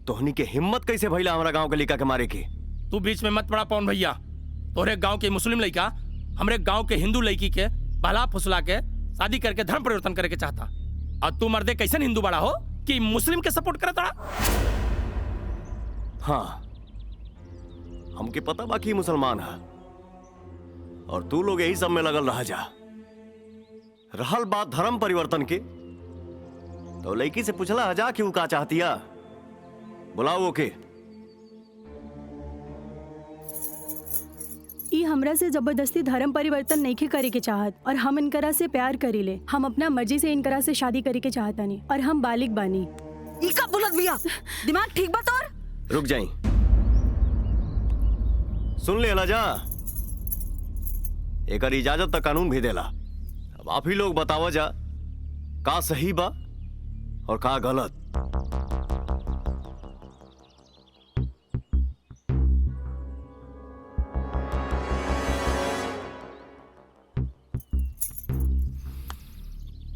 तोहनी के हिम्मत कैसे भइला हमारा गांव के लड़का के मारे के? तू बीच में मत पड़ा पवन भैया। तोरे गांव के मुस्लिम लड़का हमरे गांव के हिंदू लड़की के बहला फुसला के शादी करके धर्म परिवर्तन करे के चाहता, और तू मर्दे कैसे हिंदू बड़ा हो कि मुस्लिम के सपोर्ट करता? हाँ, हमके पता बाकी मुसलमान है, और तू लोग यही सब में लगल रह जा। रहल बात धर्म परिवर्तन के, तो लड़की से पूछला जा कि वो का चाहतिया। बुलाओ ओके। ई हमरा से जबरदस्ती धर्म परिवर्तन नहीं के करे के चाहत, और हम इनकरा से प्यार करीले। हम अपना मर्जी से इनकरा से शादी करे के चाहतानी, और हम बालिग बानी। ई का बोलत बिया? दिमाग ठीक बा तोर? रुक जाई, सुन ले जा। एकर इजाजत तक कानून भी देला। अब आप ही लोग बतावा जा का सही बा और का गलत।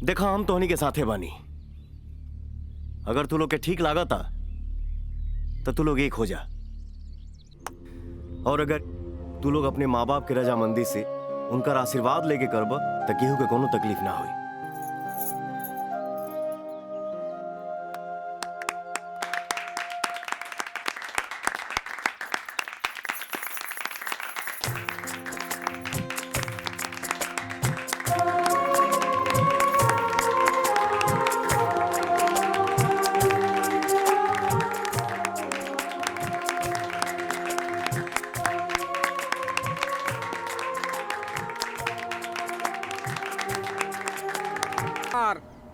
देखा, हम तोहनी के साथे बानी। अगर तू लोग के ठीक लागता तो तू लोग एक हो जा, और अगर तू लोग अपने माँ बाप के रजामंदी से उनका आशीर्वाद लेके करब तो केहू के कोनो तकलीफ ना होई।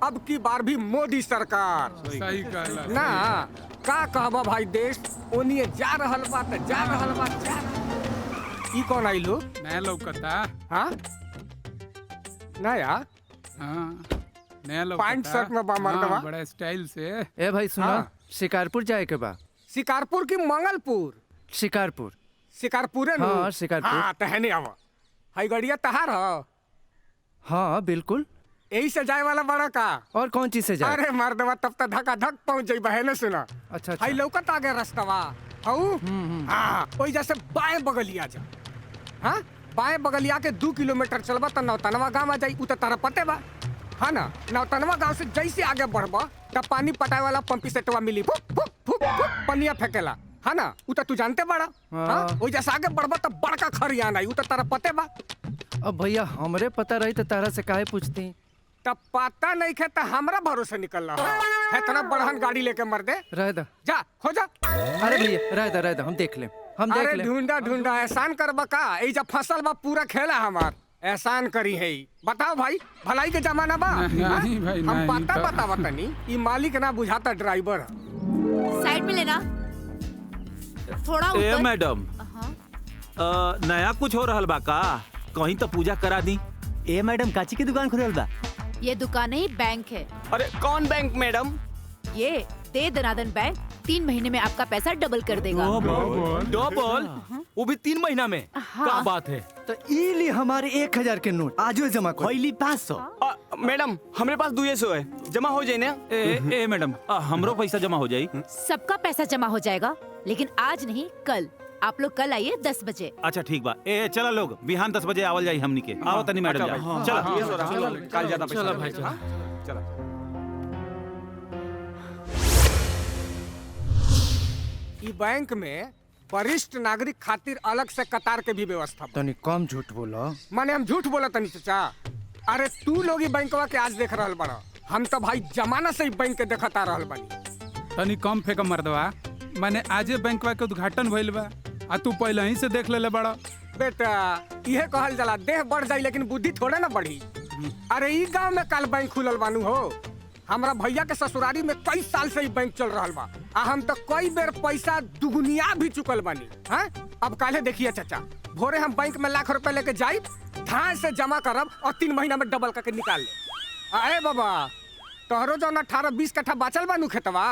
अब की बार भी मोदी सरकार। सही कहला ना का कहबा भाई, देश ओनिए जा रहल बा त जा रहल बा। ई कौन आई लोग? नया लौकता। हाँ नया? हाँ नया लौकता। पैंट शर्ट में बा मर्दवा। बड़ा स्टाइल से। ए भाई सुना, हाँ। शिकारपुर जाए के बा। शिकारपुर की मंगलपुर? शिकारपुर। शिकारपुरे हाँ, नु? शिकारपुर। हाँ तहने आवा। हाई गड़िया तहार ह? हाँ बिल्कुल। यही से जाए वाला बड़ा का? और कौन चीज से जाए? अरे मर्दवा, तब तक धक्का धक पहुंच जाई बहने। सुना, अच्छा हाई लौकत आगे रास्तवा हऊ। हाँ ओई जैसे बाएं बगलिया जा। हाँ बाएं बगलिया के 2 किलोमीटर चलबा त नौतनवा गाँव आ जाई। उ त तारा पते बा, हाँ ना? नौतनवा गाँव से जैसे आगे बढ़बा त पानी पटाए वाला पंपी सेटवा मिली। फुक फुक फुक फुक पनिया फेंकेला, हाँ ना? उ त तू जानते बड़ा। हाँ ओई जैसे आगे बढ़बा त बड़का खरियान आई। उ त तारा पते बा। अब भैया हमरे पता रही तो तारा से काहे पूछती? तब पता नहीं खे तो हमरा भरोसे निकल रहा है। इतना बड़हन गाड़ी लेके मर दे। रह दा, जा हो जा। अरे भैया रह दा, हम देख ले, हम देख अरे ले। ढूंढा ढूंढा एहसान करबा का? ए जब फसल बा पूरा खेला हमार एहसान करी है। बताओ भाई, भलाई के जमाना बा। नहीं भाई, हम नहीं पता तो- बता बतानी, ई मालिक ना बुझाता ड्राइवर। साइड में लेना, थोड़ा ए ऊपर। मैडम, नया कुछ हो रहल बा का? कहीं तो पूजा करा दी। ए मैडम, काची की दुकान खुलल बा? ये दुकान नहीं बैंक है। अरे कौन बैंक मैडम? ये दे दनादन बैंक 3 महीने में आपका पैसा डबल कर देगा। डबल? वो भी 3 महीना में? हाँ। क्या बात है? तो ई ली हमारे 1000 के नोट आज जमा कर। खोइली 500। मैडम हमारे पास 200 है, जमा हो जाए ना? ए मैडम, हमरो पैसा जमा हो जाई। सबका पैसा जमा हो जाएगा, लेकिन आज नहीं कल। आप लोग कल आइए 10 बजे। अच्छा ठीक बा। ए चला लोग, बिहान 10 बजे आवल जाई हमनी के। आओ तनी मैडम जा। चला। कल ज्यादा चलो भाई, पैसा। चला। ई बैंक में वरिष्ठ नागरिक खातिर अलग से कतार के भी व्यवस्था बा। तनी कम झूठ बोला। माने हम झूठ बोला तनी चाचा? अरे तू लोग ई बैंकवा के आज देख रहल बड़ा, हम तो भाई जमाना से ही बैंक के देखता रहल बानी। तनी कम फेंक मर्दवा, माने आजे बैंकवा के उद्घाटन भइल बा, आ तू पहले ही से देख लेले बड़ा। बेटा इहे कहल जाला, देह बढ़ जाई लेकिन बुद्धि थोड़े ना बढ़ी। अरे ई गांव में कल बैंक खुलल बानू हो। हमरा भैया के ससुरारी में कई साल से ही बैंक चल रहल बा, आ हम तो कई बेर पैसा दुगुनिया भी चुकल बानी। हाँ अब काले देखिए चाचा, भोरे हम बैंक में लाख रुपए लेके जाई, धान से जमा करब और 3 महीना में डबल करके निकाल ले। अरे बाबा, तोहरो जो 18-20 कट्ठा बाचल बानू खेतवा,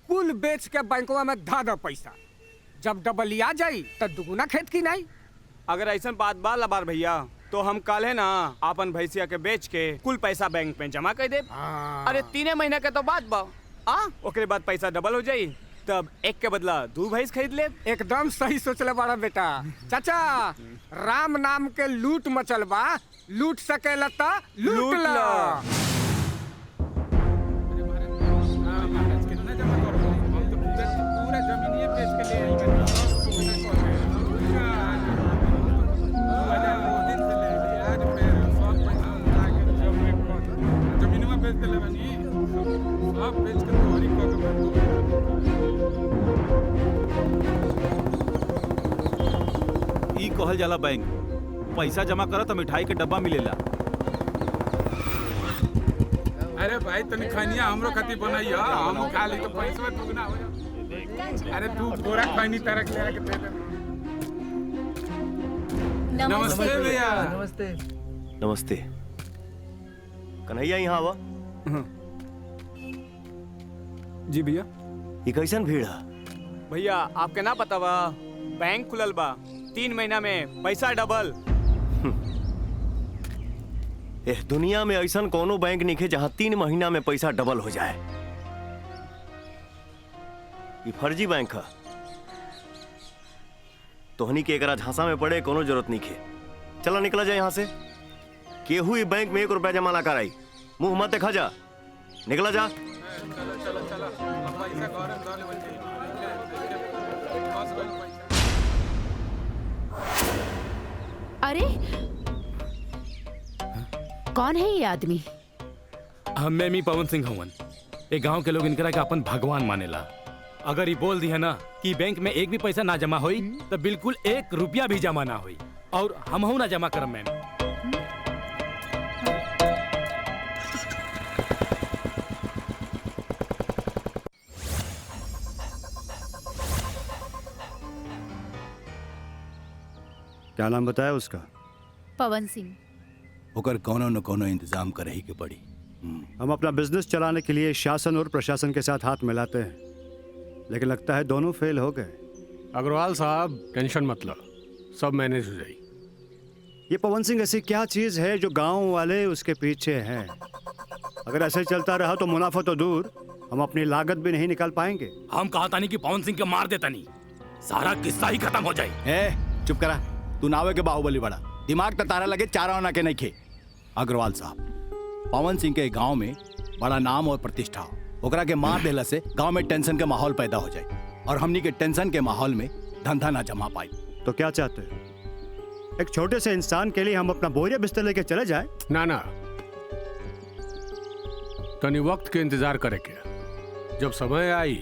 कुल बेच के बैंकवा में धा दो पैसा। जब डबलिया जाई तो दुगुना खेत की नहीं। अगर ऐसा बात बा लबार भैया, तो हम कल है ना अपन भैंसिया के बेच के कुल पैसा बैंक में जमा कर दे। अरे 3 महीने के तो बात बा, ओकरे बाद पैसा डबल हो जाई, तब एक के बदला 2 भैंस खरीद ले। एकदम सही सोचले बड़ा बेटा। चाचा राम नाम के लूट मचल बा, लूट सकेला त लूट ला। कितना जमा करो? हम तो पूरा जमीनिए बेच के ले आई जमीनवा बेच के ले बनी सब बेच के तोहरी ई कहल जाला बैंक। पैसा जमा करो तो मिठाई के डब्बा मिलेला। अरे भाई तनी खनिया हमरो खातिर बनाई ह, हम खा ली तो पैसा दुगना हो जा। अरे तू पूरा खनी तरक ले के दे दे। नमस्ते भैया। नमस्ते। नमस्ते। कन्हैया यहाँ आवा। जी भैया। ये कैसन भीड़ है? भैया आपके ना पता बा, बैंक खुलल बा, 3 महीना में पैसा डबल। एह दुनिया में ऐसा कोनो बैंक नहीं है जहां 3 महीना में पैसा डबल हो जाए। ये फर्जी बैंक है। तोहनी के एकरा झांसा में पड़े कोनो जरूरत नहीं है। चला निकला जाए यहाँ से। केहू ही बैंक में 1 रुपया जमा ना कराई। मुंह मत देखा जा, निकला जा। चलो चलो चलो पैसा घर में डाल बन जाई। अरे कौन है ये आदमी? मैं मी पवन सिंह हवन। एक गांव के लोग इनकरा के अपन भगवान मानेला। अगर ये बोल दी है ना कि बैंक में एक भी पैसा ना जमा होई तो बिल्कुल 1 रुपया भी जमा ना होई, और हमहू ना जमा करम मैम। क्या नाम बताया उसका? पवन सिंह। होकर कोनो न कोनो इंतजाम करे ही के पड़ी। हम अपना बिजनेस चलाने के लिए शासन और प्रशासन के साथ हाथ मिलाते हैं, लेकिन लगता है दोनों फेल हो गए। अग्रवाल साहब टेंशन मत लो, सब मैनेज हो जाएगी। ये पवन सिंह ऐसी क्या चीज है जो गांव वाले उसके पीछे हैं? अगर ऐसे चलता रहा तो मुनाफा तो दूर, हम अपनी लागत भी नहीं निकाल पाएंगे। हम कहा नहीं कि पवन सिंह के मार देता नहीं, सारा किस्सा ही खत्म हो जाए। चुप करा, तू नावे के बाहुबली बड़ा, दिमाग तो तारा लगे चारा होना के नहीं खे। अग्रवाल साहब, पवन सिंह के गांव में बड़ा नाम और प्रतिष्ठा हो, ओकरा के मार देला से गांव में टेंशन के माहौल पैदा हो जाए, और हमनी के टेंशन के माहौल में धंधा ना जमा पाई। तो क्या चाहते हैं? एक छोटे से इंसान के लिए हम अपना बोरिया बिस्तर लेके चले जाए? ना ना, तनी वक्त के इंतजार करे के, जब समय आई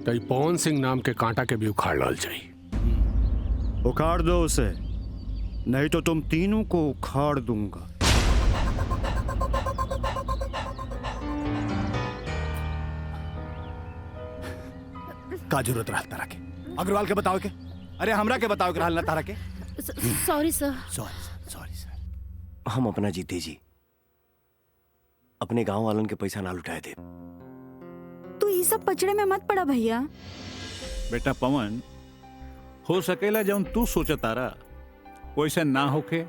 तो पवन सिंह नाम के कांटा के भी उखाड़ लाल जाई। उखाड़ दो उसे, नहीं तो तुम तीनों को उखाड़ दूंगा। का जरूरत रहा तारा के? अग्रवाल के बताओ के? अरे हमरा के बताओ के रहल ना तारा के? सॉरी सर। सॉरी सर। हम अपना जीते जी अपने गांव वालों के पैसा ना लुटाए थे। तू ये सब पचड़े में मत पड़ा भैया। बेटा पवन, हो सकेला जौन तू सोचतारा वैसे ना होके,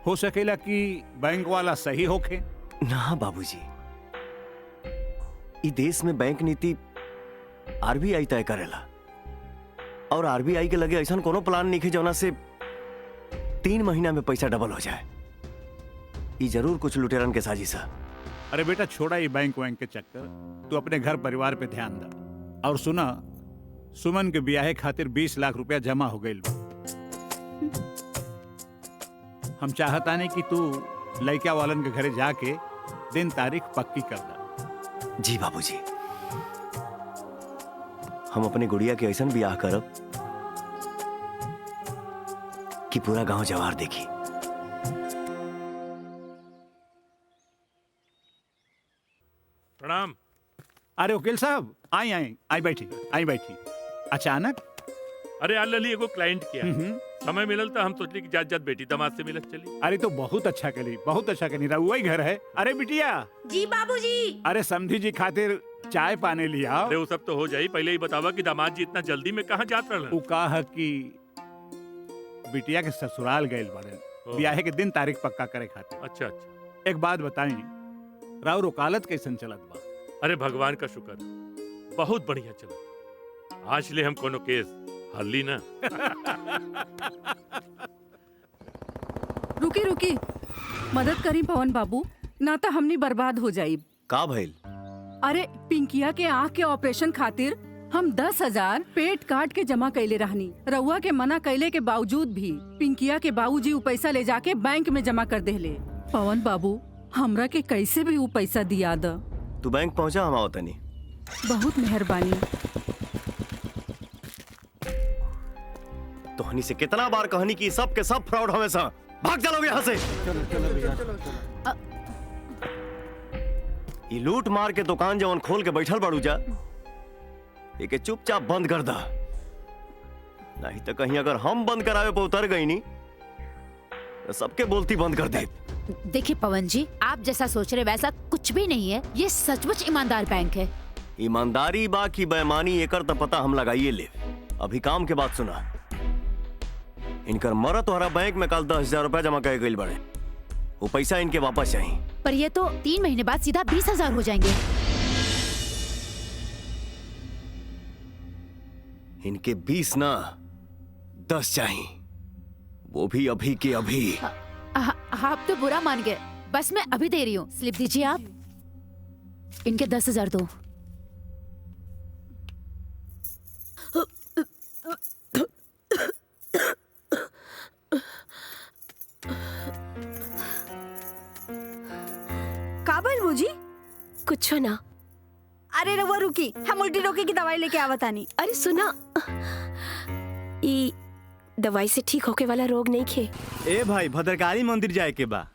हो सकेला कि बैंक वाला सही होके। ना बाबूजी, इस देश में बैंक नीति आरबीआई तय करेला, और आरबीआई के लगे ऐसा कोनो प्लान नहीं है जौना से 3 महीना में पैसा डबल हो जाए। ये जरूर कुछ लुटेरन के साजिश है। अरे बेटा छोड़ा ये बैंक वैंक के चक्कर, तू अपने घर परिवार पे ध्यान दे। और सुना, सुमन के ब्याहे खातिर 20 लाख रुपया जमा हो गई। हम चाहता नहीं कि तू लड़का वालन के घरे जाके दिन तारीख पक्की कर दा। जी बाबूजी, हम अपने गुड़िया के ऐसा ब्याह करब कि पूरा गांव जवार देखी। प्रणाम। अरे वकील साहब, आई बैठी। अचानक? अरे यार लली एगो क्लाइंट किया समय मिलल तो हम सोचली कि जात जात बेटी दामाद से मिलत चली। अरे तो बहुत अच्छा करी, बहुत अच्छा करी। रउआ ही घर है। अरे बिटिया। जी बाबूजी। अरे समधी जी खातिर चाय पाने लिया। अरे वो सब तो हो जाई, पहले ही बतावा कि दामाद जी इतना जल्दी में कहाँ जात रहलन? वो कहा कि बिटिया के ससुराल गए बड़े, ब्याहे के दिन तारीख पक्का करे खातिर। अच्छा। एक बात बताई, राउर वकालत कैसन चलत बा? अरे भगवान का शुक्र है, बहुत बढ़िया चला। आज ले हम कोनो केस हल ली ना। रुकी रुकी, मदद करी पवन बाबू, ना तो हमनी बर्बाद हो जाई। का भइल? अरे पिंकिया के आँख के ऑपरेशन खातिर हम 10,000 पेट काट के जमा कैले रहनी। रउआ के मना कैले के बावजूद भी पिंकिया के बाबूजी उ पैसा ले जाके बैंक में जमा कर देले। पवन बाबू, हमरा के कैसे भी उ पैसा दिया द। तू बैंक पहुंचा, हम आवत नहीं। बहुत मेहरबानी। तोहनी से कितना बार कहनी कि सब के सब फ्रॉड हमेशा। भाग चलोगे यहाँ से। ये लूट मार के दुकान जवन खोल के बैठल बाड़ू जा, एके चुपचाप बंद कर दा, नहीं तो कहीं अगर हम बंद करावे पे उतर गई नी तो सबके बोलती बंद कर दे। देखिए पवन जी, आप जैसा सोच रहे वैसा कुछ भी नहीं है। ये सचमुच ईमानदार बैंक है। ईमानदारी बा की बेईमानी एकर तो पता हम लगाइए ले। अभी काम के बात सुना। इनकर मरत तोहरा बैंक में कल 10,000 रुपया जमा कर गई बड़े। वो पैसा इनके वापस चाहिए। पर ये तो 3 महीने बाद सीधा 20,000 हो जाएंगे। इनके 20 ना 10 चाहिए, वो भी अभी के अभी। आप तो बुरा मान गए। बस मैं अभी दे रही हूँ, स्लिप दीजिए आप। इनके 10,000 दो। काबिल बूजी? कुछ ना। अरे रवा रुकी, हम उल्टी रोके की दवाई लेके आवतानी। अरे सुना, ई दवाई से ठीक होके वाला रोग नहीं खे। ए भाई, भद्रकाली मंदिर जाए के बा।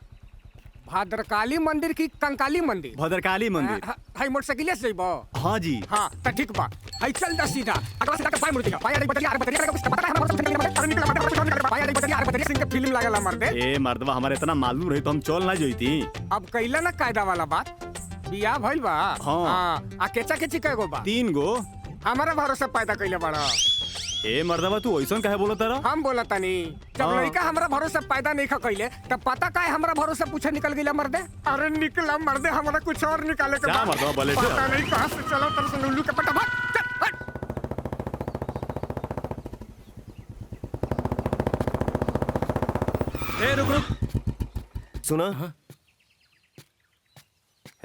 भद्रकाली मंदिर की कंकाली मंदिर? भद्रकाली मंदिर। हाई मोटरसाइकिल से जइबो? हाँ जी। हाँ तो ठीक बा। हाई चल दा सीधा। अगला सीधा के पाय मुड़ दिया। पाय अरे बदलिया, अरे बदलिया कुछ पता है हमारा। पाय अरे बदलिया, अरे बदलिया सिंह के फिल्म लागला मर दे। ए मर्दवा, हमारे इतना मालूम रही तो हम चल ना जोईती। अब कैला ना कायदा वाला बात। बियाह भइल बा? हाँ। आ केचा के चिका गो बा? 3 गो। हमारा भरोसा पैदा कैले बड़ा। ए मर्दवा, तू ऐसा काहे बोलत रहा? हम बोलता नहीं। जब लड़का हमारा भरोसा पैदा नहीं कैले तब पता का है हमारा भरोसा पूछे निकल गया मर्दे। अरे निकला मर्दे, हमारा कुछ और निकाले के क्या मर्दवा बोले? पता नहीं कहां से चलो तर से उल्लू के पटा भाग। ए रुक रुक। सुना,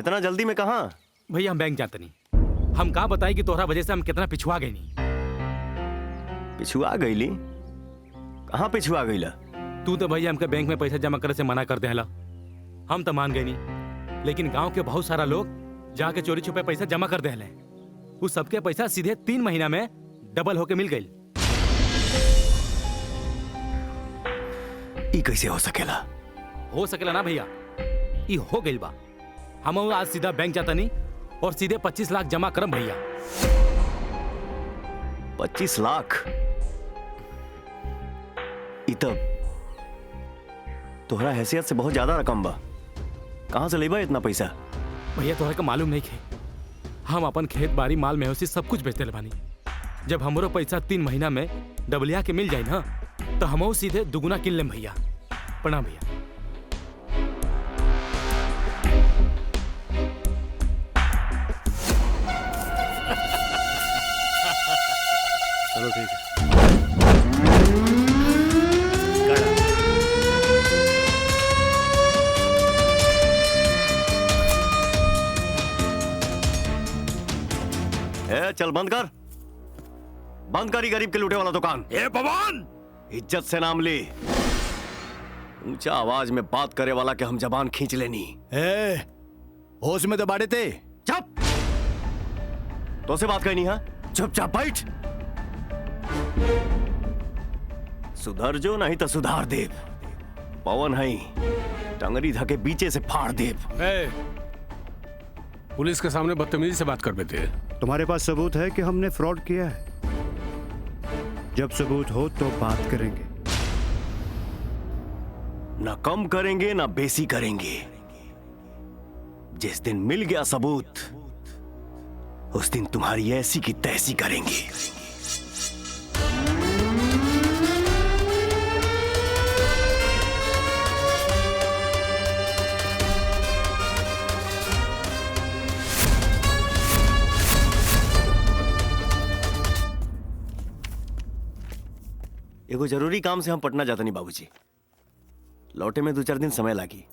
इतना जल्दी में कहा? भैया हम बैंक जाते नहीं। हम कहा बताएं कि तोहरा वजह से हम कितना पिछुआ गए नहीं। पिछुआ गईली? कहाँ पिछुआ गईला? तू तो भैया हमके बैंक में पैसा जमा करे से मना कर देला। हम तो मान गए नहीं, लेकिन गांव के बहुत सारा लोग जाके चोरी छुपे पैसा जमा कर देले। उस सबके पैसा सीधे 3 महीना में डबल होके मिल गई। ई कैसे हो सकेला? हो सकेला ना भैया, ई हो गई बा। हम आज सीधा बैंक जाता नहीं और सीधे 25 लाख जमा करम भैया। 25 लाख? तब तोहरा हैसियत से बहुत ज्यादा रकम बा। कहां से लेबा इतना पैसा? भैया तोहरा का मालूम नहीं खे, हम अपन खेत बाड़ी माल मवेशी सब कुछ बेच देले बानी। जब हमरो पैसा 3 महीना में डबलिया के मिल जाए ना तो हम सीधे दुगुना किन लेम भैया। प्रणाम भैया। चलो ठीक है। ए, चल बंद कर, बंद कर। गरीब के लूटे वाला दुकान। ए पवन, इज्जत से नाम ले। ऊंचा आवाज में बात करे वाला के हम जबान खींच लेनी। ए, होश में तो बाड़े थे। चुप। तो से बात करनी है? चुपचाप बैठ। सुधर जो, नहीं तो सुधार देव। पवन है, टंगरी धके बीचे से फाड़ देव। पुलिस के सामने बदतमीजी से बात कर बेटे। तुम्हारे पास सबूत है कि हमने फ्रॉड किया है? जब सबूत हो तो बात करेंगे। ना कम करेंगे ना बेसी करेंगे। जिस दिन मिल गया सबूत, उस दिन तुम्हारी ऐसी की तैसी करेंगे। एगो जरूरी काम से हम पटना जाता नहीं बाबूजी। लौटे में 2-4 दिन समय लागी।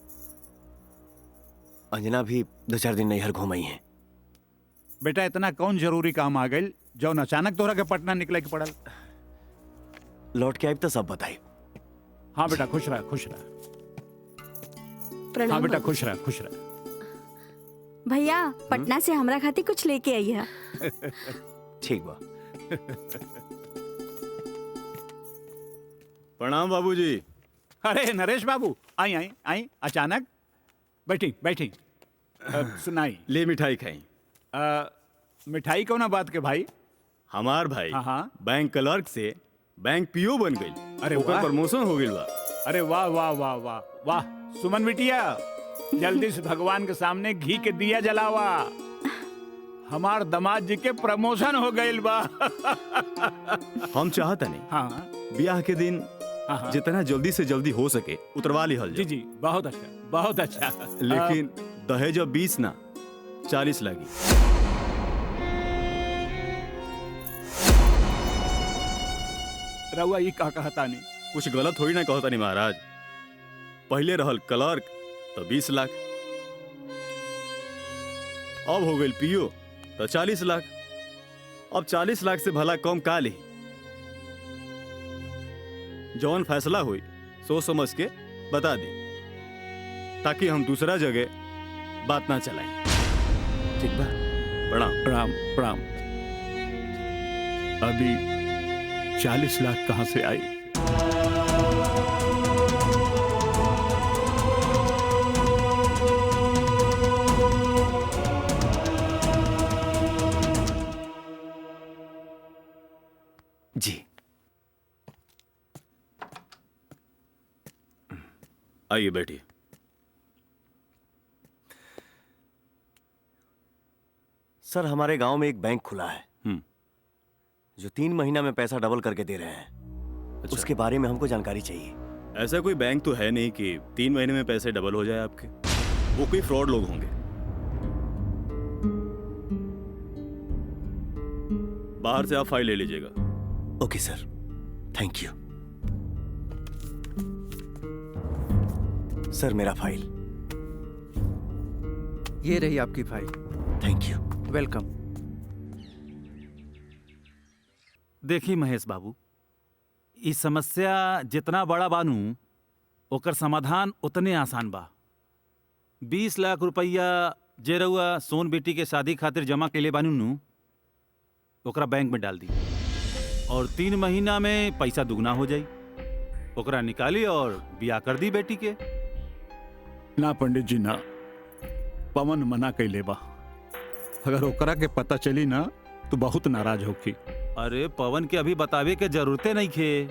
अंजना भी 2-4 दिन नैहर घूमई है। बेटा इतना कौन जरूरी काम आ गई जौन अचानक तोहरा के पटना निकले के पड़ल? लौट के आइब तो सब बताई। हाँ बेटा खुश रह, खुश रह। हाँ बेटा खुश रह, खुश रह। भैया पटना से हमरा खातिर कुछ लेके आई है। ठीक बा। प्रणाम बाबूजी। अरे नरेश बाबू, आई आई आई। अचानक बैठी बैठी। सुनाई ले मिठाई खाई। मिठाई कौन बात के भाई? हमार भाई हाँ हाँ बैंक क्लर्क से बैंक पीओ बन गई। अरे ओकर वाह। प्रमोशन हो गई बा। अरे वाह वाह वाह वाह वाह। सुमन बिटिया जल्दी से भगवान के सामने घी के दिया जलावा। हमार दामाद जी के प्रमोशन हो गई बा। हम चाहता नहीं हाँ ब्याह के दिन हाँ। जितना जल्दी से जल्दी हो सके उतरवा ली हल। जी जी बहुत अच्छा, बहुत अच्छा। लेकिन दहेज अब 20 ना 40 लगी। रउआ ये का कहता नहीं? कुछ गलत हो ही ना कहता नहीं महाराज। पहले रहल क्लर्क तो 20 लाख, अब हो गई पीओ तो 40 लाख। अब 40 लाख से भला कम का ली? जौन फैसला हुई सोच समझ के बता दी, ताकि हम दूसरा जगह बात ना चलाएं। ठीक बा? प्रणाम प्रणाम प्रणाम। अभी 40 लाख कहाँ से आई? जी आइए बैठिए। सर, हमारे गांव में एक बैंक खुला है जो 3 महीना में पैसा डबल करके दे रहे हैं। उसके बारे में हमको जानकारी चाहिए। ऐसा कोई बैंक तो है नहीं कि 3 महीने में पैसे डबल हो जाए आपके। वो कोई फ्रॉड लोग होंगे। बाहर से आप फाइल ले लीजिएगा। ओके सर, थैंक यू। सर, मेरा फाइल। ये रही आपकी फाइल। Thank you. वेलकम। देखी महेश बाबू, इस समस्या जितना बड़ा बानू ओकर समाधान उतने आसान बा। 20 लाख रुपया जे रउआ सोन बेटी के शादी खातिर जमा कैले बानू नु, ओकरा बैंक में डाल दी और 3 महीना में पैसा दुगना हो जाई। ओकरा निकाली और बिया कर दी बेटी के। ना पंडित जी ना, पवन मना कैले बा। अगर ओकरा के पता चली ना तो बहुत नाराज होगी। अरे पवन के अभी बतावे के जरूरते नहीं खे।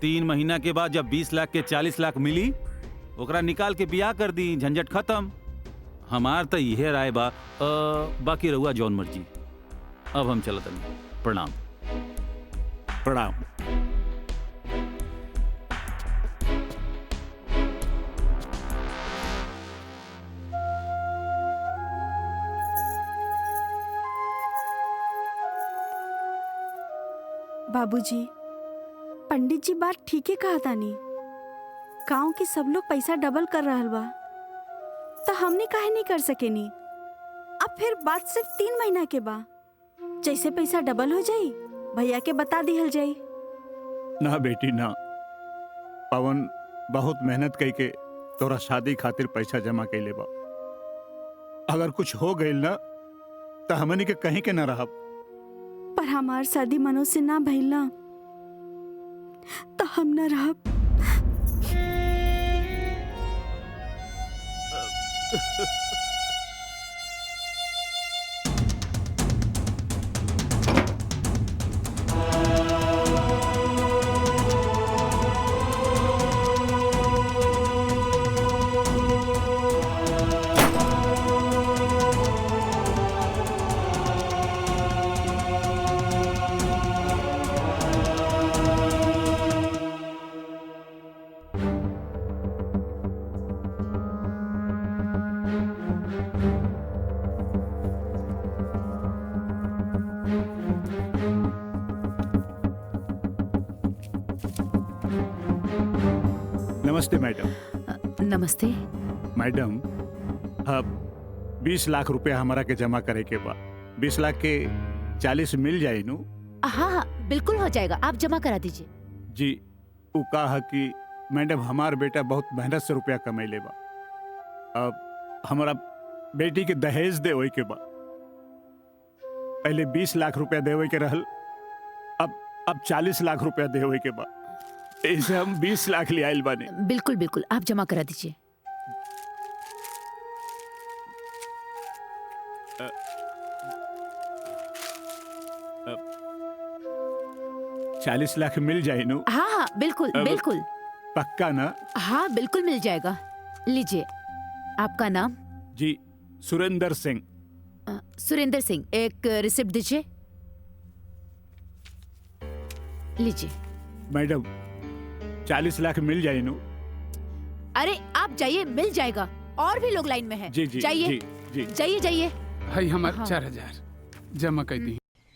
3 महीना के बाद जब 20 लाख के 40 लाख मिली, ओकरा निकाल के बिया कर दी, झंझट खत्म। हमार तो यह राय बा। बाकी रहुआ जौन मर्जी। अब हम चलत नहीं। प्रणाम। प्रणाम। बाबूजी, पंडित जी बात ठीक है कहा तानी। गांव के सब लोग पैसा डबल कर रहल बा, तो हमने काहे नहीं कर सकेनी? अब फिर बात सिर्फ 3 महीना के बा। जैसे पैसा डबल हो जाई भैया के बता दिहल जाई। ना बेटी ना, पवन बहुत मेहनत करके तोरा शादी खातिर पैसा जमा कैले बा। अगर कुछ हो गई ना तो हमनी के कहीं के ना रहब। पर हमार शादी मनोज से ना भइल ना तो हम ना रहब। नमस्ते मैडम। नमस्ते। मैडम, अब 20 लाख रुपया हमारा के जमा करे के बा। 20 लाख के 40 मिल जाए नु? हाँ हाँ बिल्कुल हो जाएगा, आप जमा करा दीजिए। जी, वो कहा कि मैडम हमार बेटा बहुत मेहनत से रुपया कमैले बा। अब हमारा बेटी के दहेज देवे के बा। पहले 20 लाख रुपया देवे के रहल, अब 40 लाख रुपया देवे के बा। ऐसे हम 20 लाख ले आइल बानी। बिल्कुल बिल्कुल, आप जमा करा दीजिए। 40 लाख मिल जाए नु? हाँ हाँ बिल्कुल बिल्कुल। पक्का ना? हाँ बिल्कुल मिल जाएगा। लीजिए, आपका नाम? जी, सुरेंद्र सिंह। सुरेंद्र सिंह, एक रिसिप्ट दीजिए। लीजिए। मैडम 40 लाख मिल जाए नु? अरे आप जाइए, मिल जाएगा। और भी लोग लाइन में हैं। जी जी जाइए जी जी। जाइए जाइए। भाई हमारे हाँ। 4000 जमा कर दी।